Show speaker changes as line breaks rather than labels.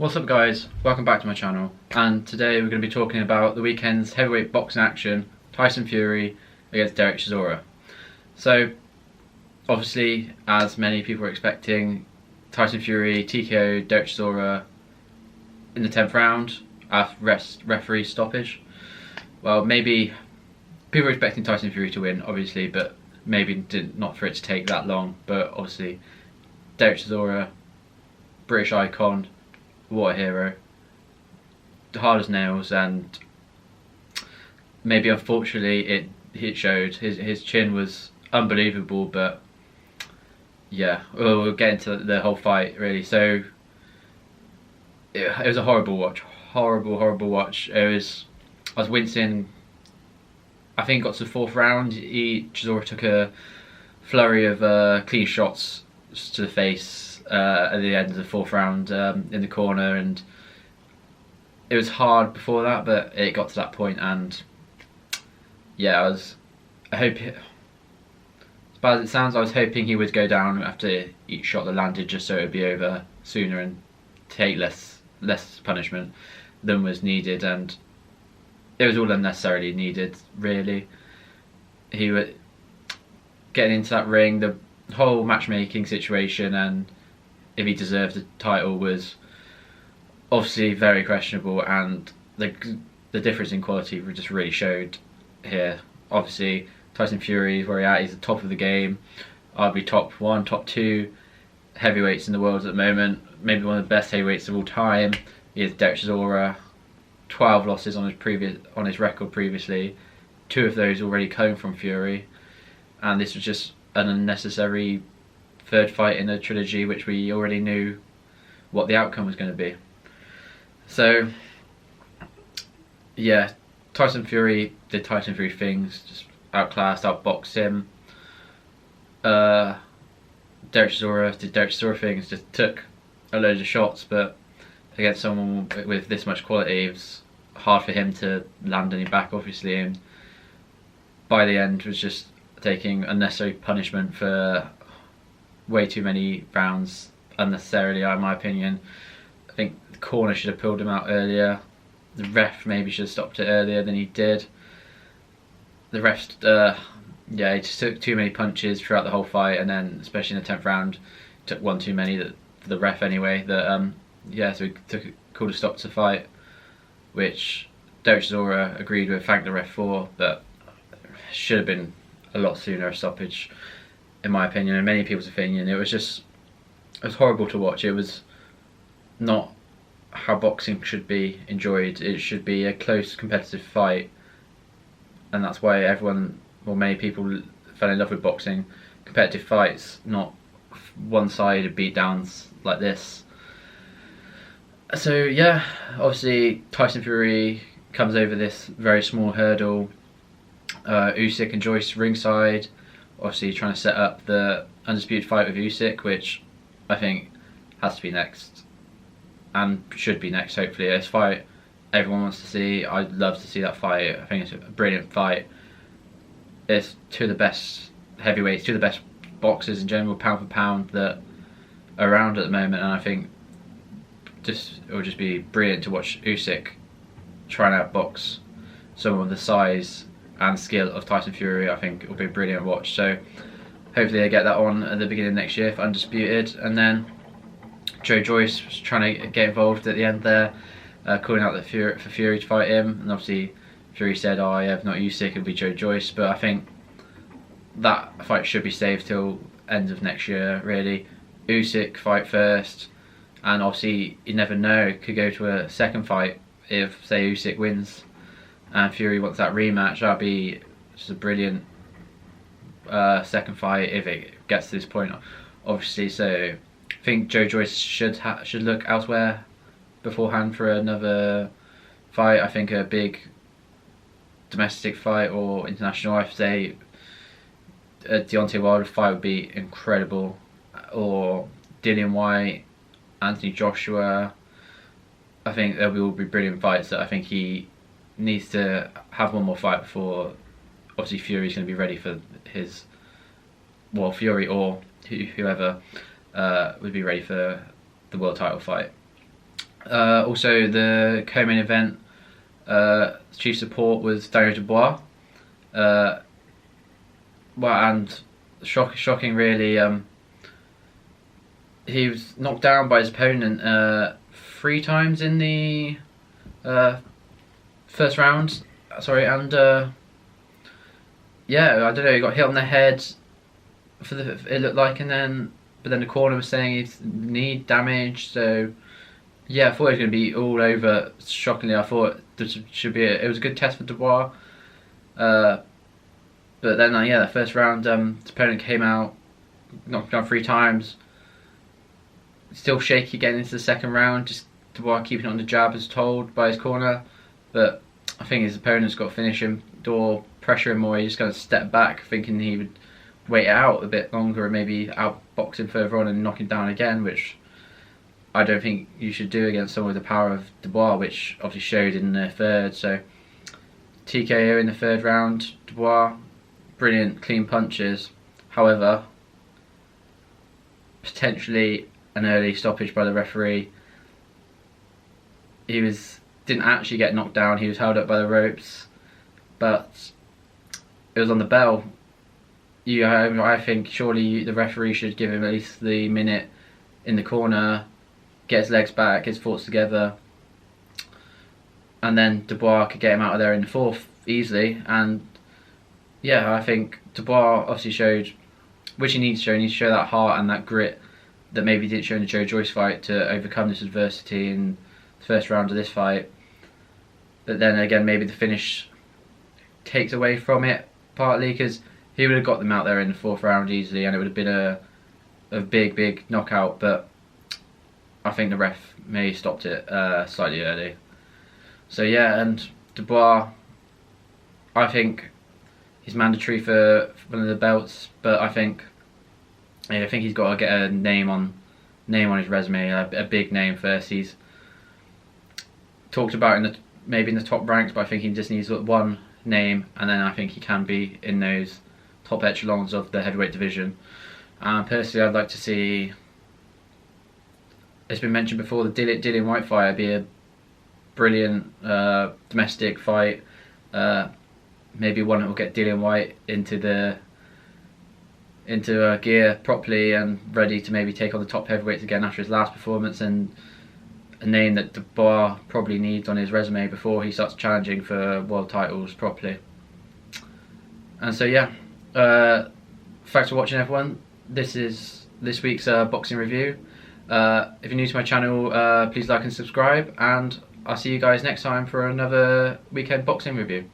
What's up guys, welcome back to my channel, and today we're going to be talking about the weekend's heavyweight boxing action, Tyson Fury against Derek Chisora. So obviously, as many people were expecting, Tyson Fury TKO'd Derek Chisora in the 10th round after referee stoppage. Well, maybe people were expecting Tyson Fury to win obviously, but maybe not for it to take that long. But obviously Derek Chisora, British icon, what a hero, hard as nails, and maybe unfortunately it showed. His chin was unbelievable, but yeah, we'll get into the whole fight really. So it was a horrible watch, horrible watch. I was wincing. I think it got to the 4th round. Chisora took a flurry of clean shots to the face at the end of the 4th round in the corner, and it was hard before that, but it got to that point, and yeah, I hope, as bad as it sounds, I was hoping he would go down after each shot that landed, just so it would be over sooner and take less punishment than was needed, and it was all unnecessarily needed really. He was getting into that ring, the whole matchmaking situation, and if he deserved the title was obviously very questionable, and the difference in quality just really showed here. Obviously Tyson Fury is where he's at, he's the top of the game, arguably top 1, top 2 heavyweights in the world at the moment, maybe one of the best heavyweights of all time. He is Derek Chisora, 12 losses on his record previously, 2 of those already coming from Fury, and this was just an unnecessary 3rd fight in a trilogy, which we already knew what the outcome was going to be. So yeah, Tyson Fury did Tyson Fury things, just outclassed, outboxed him. Derek Chisora did Derek Chisora things, just took a load of shots, but against someone with this much quality, it was hard for him to land any back obviously, and by the end was just taking unnecessary punishment for way too many rounds unnecessarily, in my opinion. I think the corner should have pulled him out earlier. The ref maybe should have stopped it earlier than he did. The ref, yeah, he just took too many punches throughout the whole fight, and then especially in the 10th round, took one too many. For the ref anyway. Yeah, so he called a stop to the fight, which Derek Chisora agreed with, thanked the ref for, but should have been a lot sooner a stoppage, in my opinion, and many people's opinion. It was horrible to watch. It was not how boxing should be enjoyed. It should be a close competitive fight, and that's why many people fell in love with boxing. Competitive fights, not one-sided beatdowns like this. So yeah, obviously Tyson Fury comes over this very small hurdle. Usyk and Joyce ringside, obviously trying to set up the undisputed fight with Usyk, which I think has to be next, and should be next hopefully. This fight everyone wants to see. I'd love to see that fight. I think it's a brilliant fight. It's 2 of the best heavyweights, 2 of the best boxers in general, pound for pound, that are around at the moment, and I think it will just be brilliant to watch Usyk trying to outbox someone with the size and skill of Tyson Fury. I think it will be a brilliant watch. So hopefully they get that on at the beginning of next year for Undisputed. And then Joe Joyce was trying to get involved at the end there, calling out for Fury to fight him, and obviously Fury said, "Oh yeah, if not Usyk, it'll be Joe Joyce." But I think that fight should be saved till end of next year really. Usyk fight first, and obviously you never know, it could go to a second fight if say Usyk wins and Fury wants that rematch. That'd be just a brilliant second fight if it gets to this point, obviously. So I think Joe Joyce should look elsewhere beforehand for another fight. I think a big domestic fight or international, I'd say a Deontay Wilder fight would be incredible, or Dillian White, Anthony Joshua. I think they'll all be brilliant fights that I think he needs to have one more fight before obviously Fury's going to be ready for his, well, Fury or whoever would be ready for the world title fight. Also, the co-main event, chief support was Daniel Dubois. Well, and shocking really. He was knocked down by his opponent 3 times in the first round. Sorry, and yeah, I don't know. He got hit on the head for it looked like, but then the corner was saying he's knee damage. So yeah, I thought it was going to be all over. Shockingly, I thought this should be it was a good test for Dubois. But then yeah, the first round, his opponent came out, knocked him down 3 times. Still shaky getting into the second round. Just Dubois keeping it on the jab as told by his corner, but I think his opponent's got to finish him or pressure him more. He's just going to step back, thinking he would wait it out a bit longer and maybe outbox him further on and knock him down again, which I don't think you should do against someone with the power of Dubois, which obviously showed in the third. So TKO in the third round. Dubois, brilliant clean punches. However, potentially an early stoppage by the referee. He didn't actually get knocked down. He was held up by the ropes, but it was on the bell. I think surely the referee should give him at least the minute in the corner, get his legs back, his thoughts together, and then Dubois could get him out of there in the fourth easily. And yeah, I think Dubois obviously showed, which he needs to show. He needs to show that heart and that grit that maybe he didn't show in the Joe Joyce fight to overcome this adversity in the first round of this fight. But then again, maybe the finish takes away from it partly, because he would have got them out there in the fourth round easily, and it would have been a big knockout. But I think the ref may have stopped it slightly early. So yeah, and Dubois, I think he's mandatory for one of the belts, but I think he's got to get a name on his resume, a big name first. He's talked about maybe in the top ranks, but I think he just needs one name, and then I think he can be in those top echelons of the heavyweight division. Personally, I'd like to see, it's been mentioned before, the Dillian Whyte fight would be a brilliant domestic fight. Maybe one that will get Dillian Whyte into gear properly and ready to maybe take on the top heavyweights again after his last performance, and a name that Dubois probably needs on his resume before he starts challenging for world titles properly. And so yeah, thanks for watching everyone. This is this week's boxing review. If you're new to my channel, please like and subscribe, and I'll see you guys next time for another weekend boxing review.